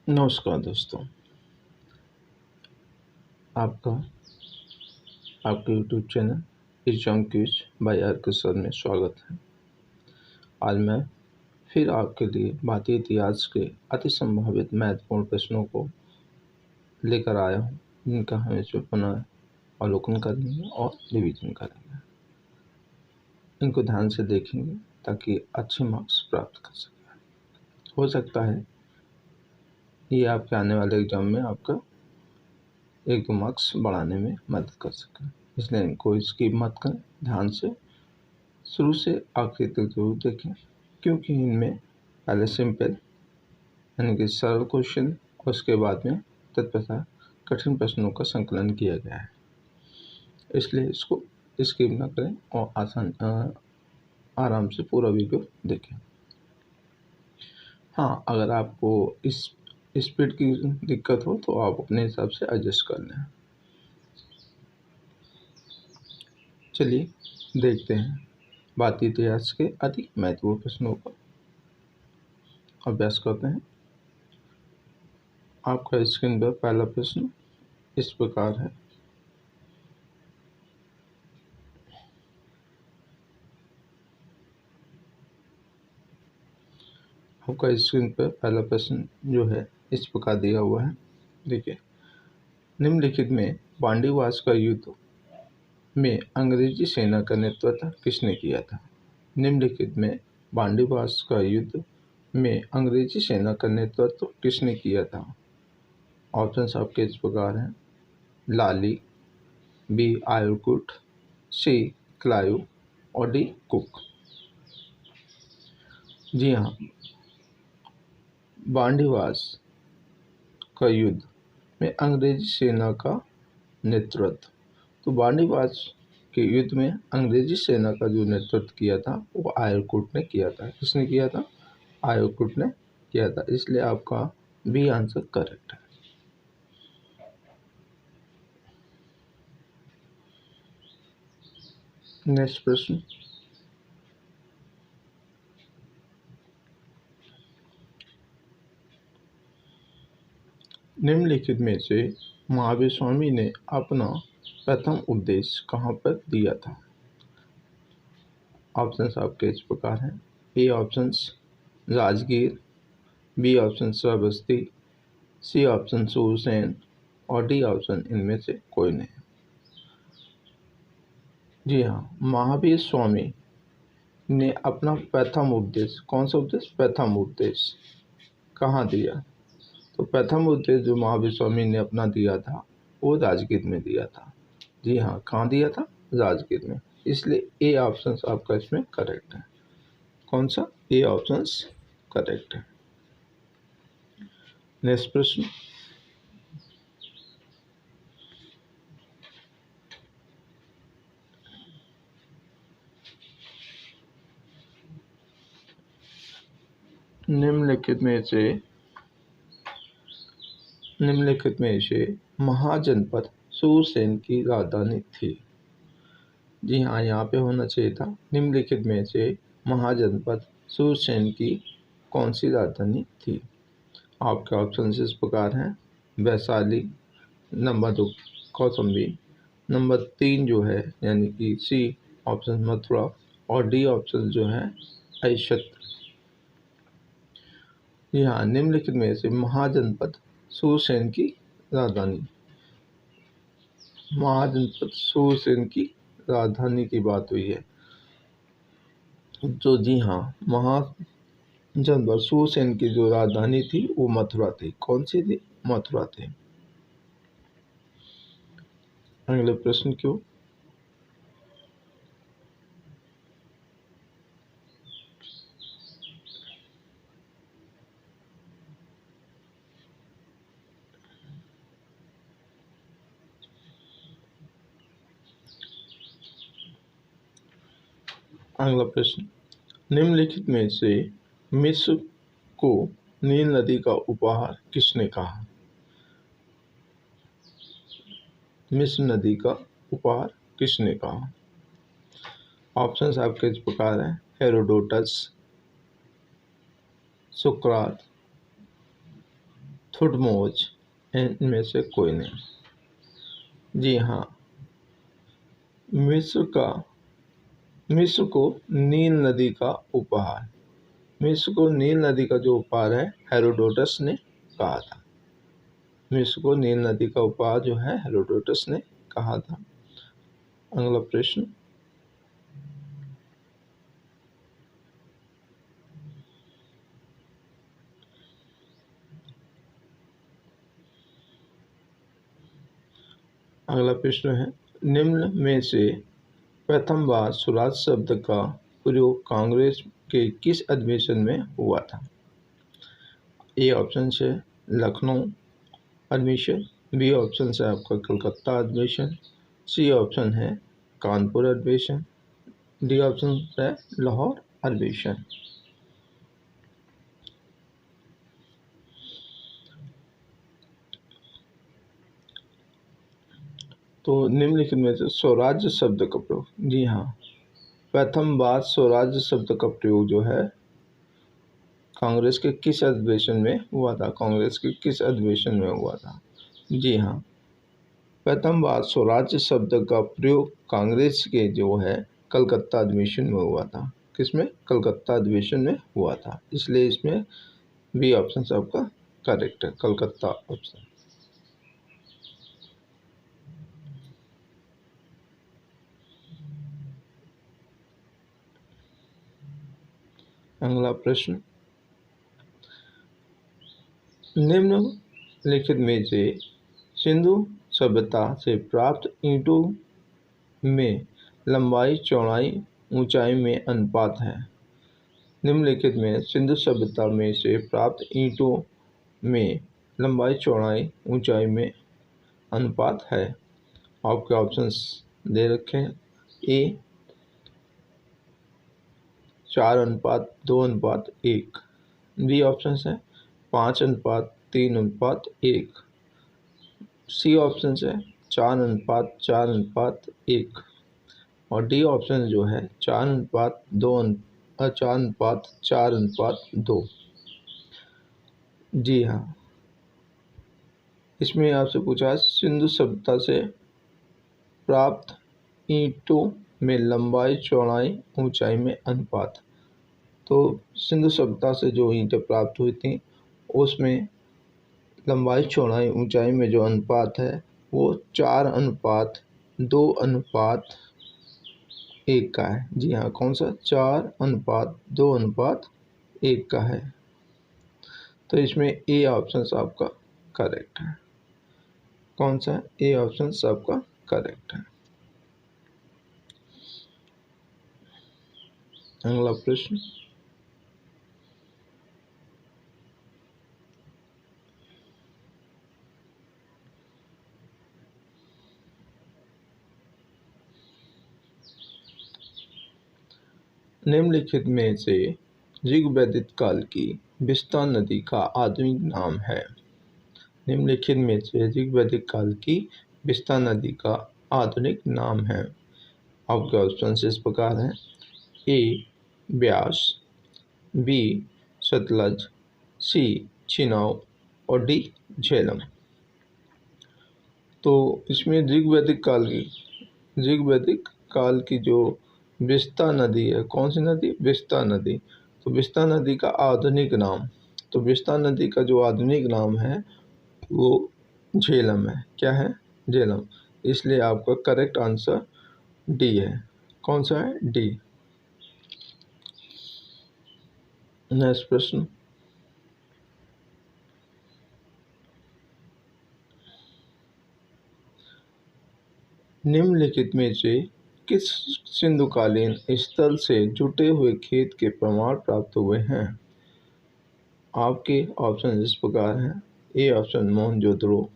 नमस्कार दोस्तों। आपका आपके YouTube channel exam quiz by R K sir में स्वागत है। आज मैं फिर आपके लिए भारतीय इतिहास के अति संभावित महत्वपूर्ण प्रश्नों को लेकर आया हूँ, जिनका हम इसमें पुनः अवलोकन करेंगे और रिवीजन करेंगे। इनको ध्यान से देखेंगे ताकि अच्छे मार्क्स प्राप्त कर सकें। हो सकता है ये आपके आने वाले एग्जाम में आपका 1-2 मार्क्स बढ़ाने में मदद कर सकें, इसलिए इनको स्किप मत करें। ध्यान से शुरू से आखिर तक जरूर देखें, क्योंकि इनमें पहले सिंपल यानी कि सरल क्वेश्चन और उसके बाद में तत्पश्चात कठिन प्रश्नों का संकलन किया गया है, इसलिए इसको स्किप न करें और आराम से पूरा वीडियो देखें। हाँ, अगर आपको इस स्पीड की दिक्कत हो तो आप अपने हिसाब से एडजस्ट कर लें। चलिए देखते हैं भारतीय इतिहास के अति महत्वपूर्ण प्रश्नों का अभ्यास करते हैं। आपका स्क्रीन पर पहला प्रश्न इस प्रकार है। आपका स्क्रीन पर पहला प्रश्न जो है इस प्रकार दिया हुआ है। देखिए, निम्नलिखित में पांडीवास का युद्ध में अंग्रेजी सेना का नेतृत्व किसने किया था? निम्नलिखित में पांडीवास का युद्ध में अंग्रेजी सेना का नेतृत्व किसने किया था? ऑप्शंस आपके इस प्रकार हैं। लाली, बी आयुरकुट, सी क्लाइव और डी कुक। जी हाँ, पांडीवास का युद्ध में अंग्रेजी सेना का नेतृत्व, तो पांडीवास के युद्ध में अंग्रेजी सेना का जो नेतृत्व किया था वो आयुरकुट ने किया था। किसने किया था? आयुरकुट ने किया था, इसलिए आपका बी आंसर करेक्ट है। नेक्स्ट प्रश्न, निम्नलिखित में से महावीर स्वामी ने अपना प्रथम उपदेश कहाँ पर दिया था? ऑप्शंस आपके इस प्रकार हैं। A options Rajgir, B option Shravasti, C option Surasena और डी ऑप्शन इनमें से कोई नहीं। जी हाँ, महावीर स्वामी ने अपना प्रथम उपदेश, कौन सा उपदेश? प्रथम उपदेश कहाँ दिया? तो प्रथम उपदेश जो महावीर स्वामी ने अपना दिया था वो राजगीर में दिया था। जी हाँ, कहाँ दिया था? राजगीर में, इसलिए ए ऑप्शन आपका इसमें करेक्ट है। कौन सा? ए ऑप्शन करेक्ट है। नेक्स्ट प्रश्न, निम्नलिखित में से महाजनपद सूरसेन की राजधानी थी। जी हाँ, यहाँ पे होना चाहिए था निम्नलिखित में से महाजनपद सूरसेन की कौन सी राजधानी थी? आपके ऑप्शन इस प्रकार हैं। वैशाली, नंबर 2 कौशाम्बी, नंबर 3 जो है यानी कि सी ऑप्शन मथुरा और डी ऑप्शन जो है ऐशत। यहाँ निम्नलिखित में से महाजनपद सूरसेन की राजधानी, महाजनपद सूरसेन की राजधानी की बात हुई है, तो जी हाँ, महाजनपद सूरसेन की जो राजधानी थी वो मथुरा थी। कौन सी थी? मथुरा थी। अगले प्रश्न क्यों, अगला प्रश्न, निम्नलिखित में से मिस्र को नील नदी का उपहार किसने कहा? मिस्र नदी का उपहार किसने कहा? ऑप्शंस आपके इस प्रकार हैं। हेरोडोटस, सुकरात, थुडमोज, इनमें से कोई नहीं। जी हाँ, मिस्र को नील नदी का उपहार, मिस्र को नील नदी का जो उपहार है हेरोडोटस ने कहा था। मिस्र को नील नदी का उपहार जो है हेरोडोटस ने कहा था। अगला प्रश्न, अगला प्रश्न है, निम्न में से प्रथम बार स्वराज शब्द का प्रयोग कांग्रेस के किस अधिवेशन में हुआ था? ए ऑप्शन है लखनऊ अधिवेशन, बी ऑप्शन है आपका कलकत्ता अधिवेशन, सी ऑप्शन है कानपुर अधिवेशन, डी ऑप्शन है लाहौर अधिवेशन। तो निम्नलिखित में से स्वराज्य शब्द का प्रयोग, जी हाँ, प्रथम बार स्वराज्य शब्द का प्रयोग जो है कांग्रेस के किस अधिवेशन में हुआ था? कांग्रेस के किस अधिवेशन में हुआ था? जी हाँ, प्रथम बार स्वराज्य शब्द का प्रयोग कांग्रेस के जो है कलकत्ता अधिवेशन में हुआ था। किसमें? कलकत्ता अधिवेशन में हुआ था। इसलिए इसमें बी ऑप्शन आपका करेक्ट है, कलकत्ता ऑप्शन। अगला प्रश्न, निम्नलिखित में से सिंधु सभ्यता से प्राप्त ईंटों में लंबाई चौड़ाई ऊंचाई में अनुपात है। निम्नलिखित में सिंधु सभ्यता में से प्राप्त ईंटों में लंबाई चौड़ाई ऊंचाई में अनुपात है। आपके ऑप्शंस दे रखे हैं। ए 4:2:1, बी ऑप्शन है 5:3:1, सी ऑप्शन है 4:4:1 और डी ऑप्शन जो है 4:4:2। जी हाँ, इसमें आपसे पूछा सिंधु सभ्यता से प्राप्त ईंटों में लंबाई चौड़ाई ऊंचाई में अनुपात। तो सिंधु सभ्यता से जो ईंटें प्राप्त हुई थी उसमें लंबाई चौड़ाई ऊंचाई में जो अनुपात है वो 4:2:1 का है। जी हाँ, कौन सा? 4:2:1 का है। तो इसमें ए ऑप्शन आपका करेक्ट है। कौन सा? ए ऑप्शन आपका करेक्ट है। अगला प्रश्न, निम्नलिखित में से ऋग्वैदिक काल की विस्ता नदी का आधुनिक नाम है। निम्नलिखित में से ऋग्वैदिक काल की विस्ता नदी का आधुनिक नाम है। आपके ऑप्शन इस प्रकार हैं। ए ब्यास, बी सतलज, सी चिनाब और डी झेलम। तो इसमें ऋग्वैदिक काल की जो विस्ता नदी है, कौन सी नदी? विस्ता नदी। तो विस्ता नदी का आधुनिक नाम, तो विस्ता नदी का जो आधुनिक नाम है वो झेलम है। क्या है? झेलम। इसलिए आपका करेक्ट आंसर डी है। कौन सा है? डी। नेक्स्ट प्रश्न, निम्नलिखित में से किस सिंधुकालीन स्थल से जुटे हुए खेत के प्रमाण प्राप्त हुए हैं? आपके ऑप्शन इस प्रकार हैं। A option Mohenjodaro,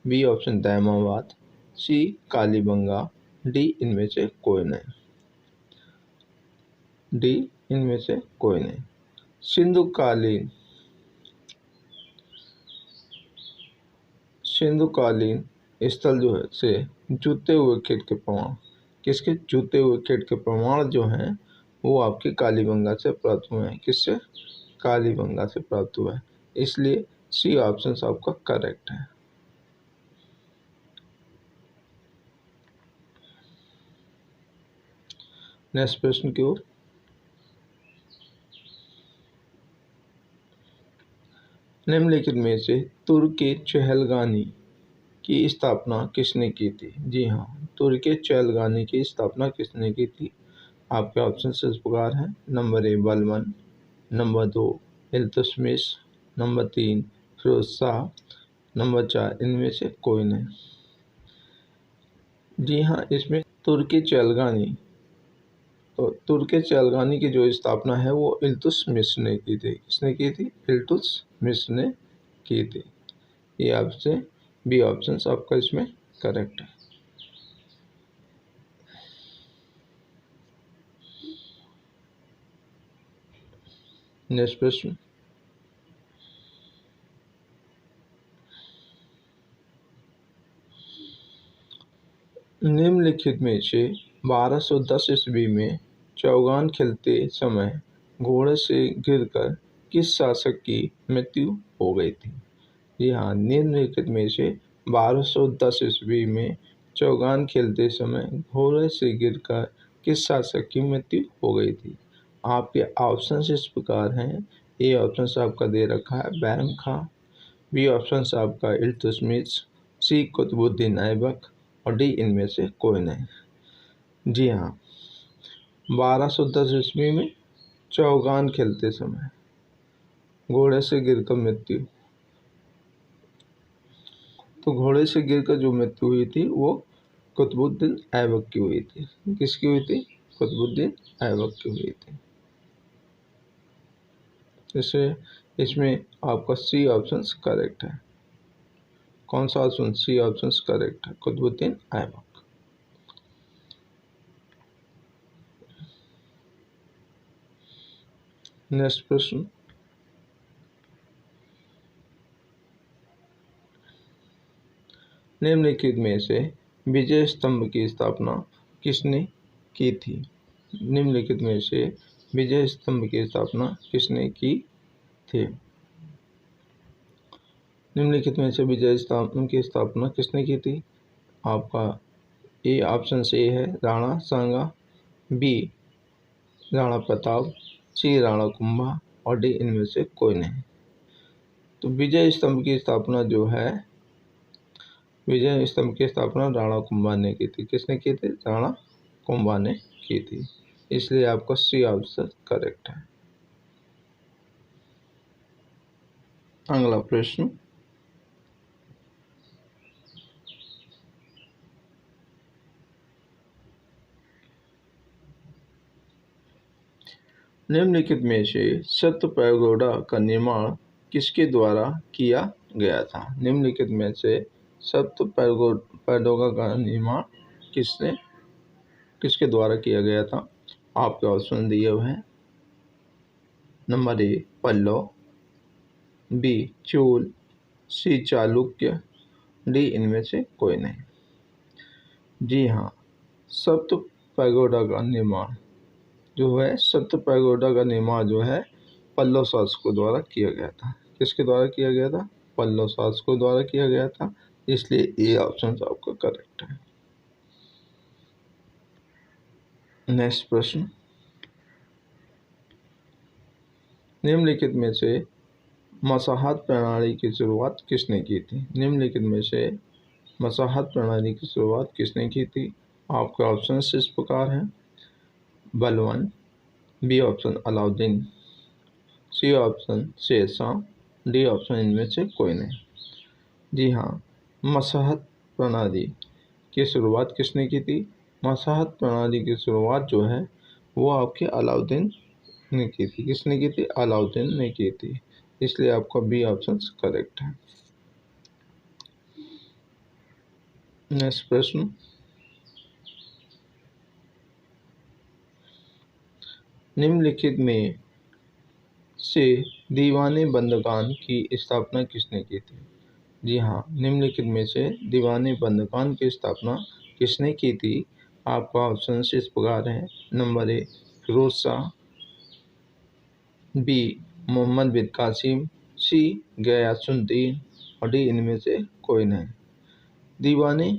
B option Daimabad, C Kalibanga, D इनमें से कोई नहीं। डी इनमें से कोई नहीं। सिंधुकालीन स्थल जो है से जुते हुए खेत के प्रमाण, किसके? जुते हुए खेत के प्रमाण जो हैं वो आपके कालीबंगा से प्राप्त हुए हैं। किससे? कालीबंगा से प्राप्त हुआ है। इसलिए सी ऑप्शन आपका करेक्ट है। नेक्स्ट प्रश्न की ओर। निम्नलिखित में से तुर्की चहलगानी की स्थापना किसने की थी? जी हाँ, तुर्की चहलगानी की स्थापना किसने की थी? आपके ऑप्शन इस प्रकार हैं। Number A Balban, number 2 Iltutmish, number 3 Firoz Shah, number 4 इनमें से कोई नहीं। जी हाँ, इसमें तुर्की चहलगानी, तो तुर्की चहलगानी की जो स्थापना है वो इल्तुतमिश ने की थी। किसने की थी? इल्तुतमिश ने की थी। ये आपसे बी ऑप्शन आपका इसमें करेक्ट है। नेक्स्ट प्रश्न। निम्नलिखित में से 1210 ईस्वी में चौगान खेलते समय घोड़े से गिरकर किस शासक की मृत्यु हो गई थी? जी हाँ, निम्नलिखित में से 1210 ईस्वी में चौगान खेलते समय घोड़े से गिरकर किस शासक की मृत्यु हो गई थी? आपके ऑप्शन इस प्रकार हैं। ए ऑप्शन आपका दे रखा है बैरम खां, बी ऑप्शन आपका इल्तुतमिश, सी कुतुबुद्दीन ऐबक और डी इनमें से कोई नहीं। जी हाँ, 1210 ईस्वी में चौगान खेलते समय घोड़े से गिरकर मृत्यु, तो घोड़े से गिरकर जो मृत्यु हुई थी वो कुतुबुद्दीन ऐबक की हुई थी। किसकी हुई थी? कुतुबुद्दीन ऐबक की हुई थी। इससे इसमें आपका सी ऑप्शन करेक्ट है। कौन सा ऑप्शन? सी ऑप्शन करेक्ट है, कुतुबुद्दीन ऐबक। नेक्स्ट प्रश्न। निम्नलिखित में से विजय स्तंभ की स्थापना किसने की थी? निम्नलिखित में से विजय स्तंभ की स्थापना किसने की थी? निम्नलिखित में से विजय स्तंभ की स्थापना किसने की थी? आपका ए ऑप्शन ए है राणा सांगा, बी राणा प्रताप, सी राणा कुंभा और डी इनमें से कोई नहीं। तो विजय स्तंभ की स्थापना जो है, विजय स्तंभ की स्थापना राणा कुंभा ने की थी। किसने की थी? राणा कुंभा ने की थी। इसलिए आपका सी ऑप्शन करेक्ट है। अगला प्रश्न। निम्नलिखित में से सप्त पैगोडा का निर्माण किसके द्वारा किया गया था? निम्नलिखित में से सप्त पैगोडा का निर्माण किसके द्वारा किया गया था? आपके ऑप्शन दिए हुए हैं। Number A Pallava, B Chola, C Chalukya, D इनमें से कोई नहीं। जी हाँ, सप्त पैगोडा का निर्माण जो है, सप्त पैगोडा का निर्माण जो है पल्लव शासकों द्वारा किया गया था। किसके द्वारा किया गया था? पल्लव शासकों द्वारा किया गया था। इसलिए ए ऑप्शन आपका करेक्ट है। नेक्स्ट प्रश्न। निम्नलिखित में से मसाहत प्रणाली की शुरुआत किसने की थी? निम्नलिखित में से मसाहत प्रणाली की शुरुआत किसने की थी? आपके ऑप्शन इस प्रकार हैं। बलवान, B option Alauddin, C option Sher Shah, D option इनमें से कोई नहीं। जी हाँ, मसाहत प्रणाली की शुरुआत किसने की थी? मसाहत प्रणाली की शुरुआत जो है वो आपके अलाउद्दीन ने की थी। किसने की थी? अलाउद्दीन ने की थी। इसलिए आपका बी ऑप्शन करेक्ट है। नेक्स्ट प्रश्न। निम्नलिखित में से दीवाने बंदगान की स्थापना किसने की थी? जी हाँ, निम्नलिखित में से दीवाने बंदगान की स्थापना किसने की थी? आपका ऑप्शन इस प्रकार है। Number A Firoz Shah, B Muhammad bin Qasim, C Ghiyasuddin और डी इनमें से कोई नहीं। दीवानी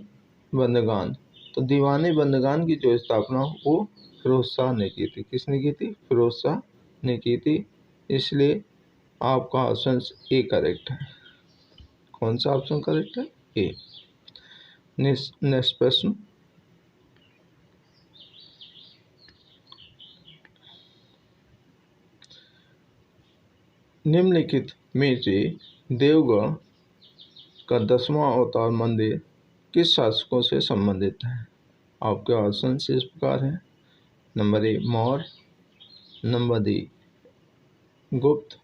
बंदगान, तो दीवानी बंदगान की जो स्थापना वो फिरोज शाह ने की थी। किसने की थी? फिरोज शाह ने की थी। इसलिए आपका ऑप्शन ए करेक्ट है। कौन सा ऑप्शन करेक्ट है? ए। नेक्स्ट प्रश्न, निम्नलिखित में से देवगढ़ का 10वां अवतार मंदिर किस शासकों से संबंधित है? आपके ऑप्शन इस प्रकार हैं। नंबर ए मौर्य, नंबर डी गुप्त,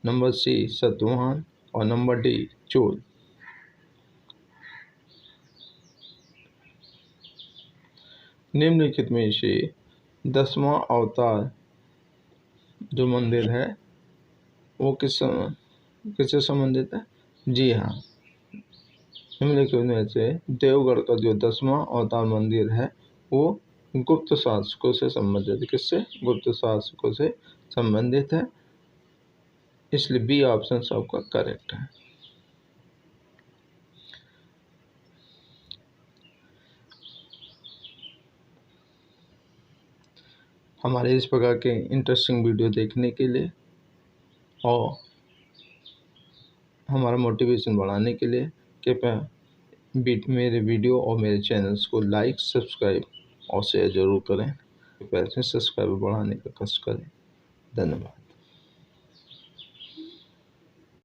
नंबर सी सातवाहन और नंबर डी चोल। निम्नलिखित में से 10वां अवतार जो मंदिर है वो किससे संबंधित है? जी हाँ, निम्नलिखित में से देवगढ़ का जो 10वां अवतार मंदिर है वो गुप्त शासकों से संबंधित है। किससे? गुप्त शासकों से संबंधित है। इसलिए बी ऑप्शन आपका करेक्ट है। हमारे इस प्रकार के इंटरेस्टिंग वीडियो देखने के लिए और हमारा मोटिवेशन बढ़ाने के लिए कृपया मेरे वीडियो और मेरे चैनल्स को लाइक, सब्सक्राइब और शेयर जरूर करें। पैसे सब्सक्राइबर बढ़ाने का कष्ट करें। धन्यवाद।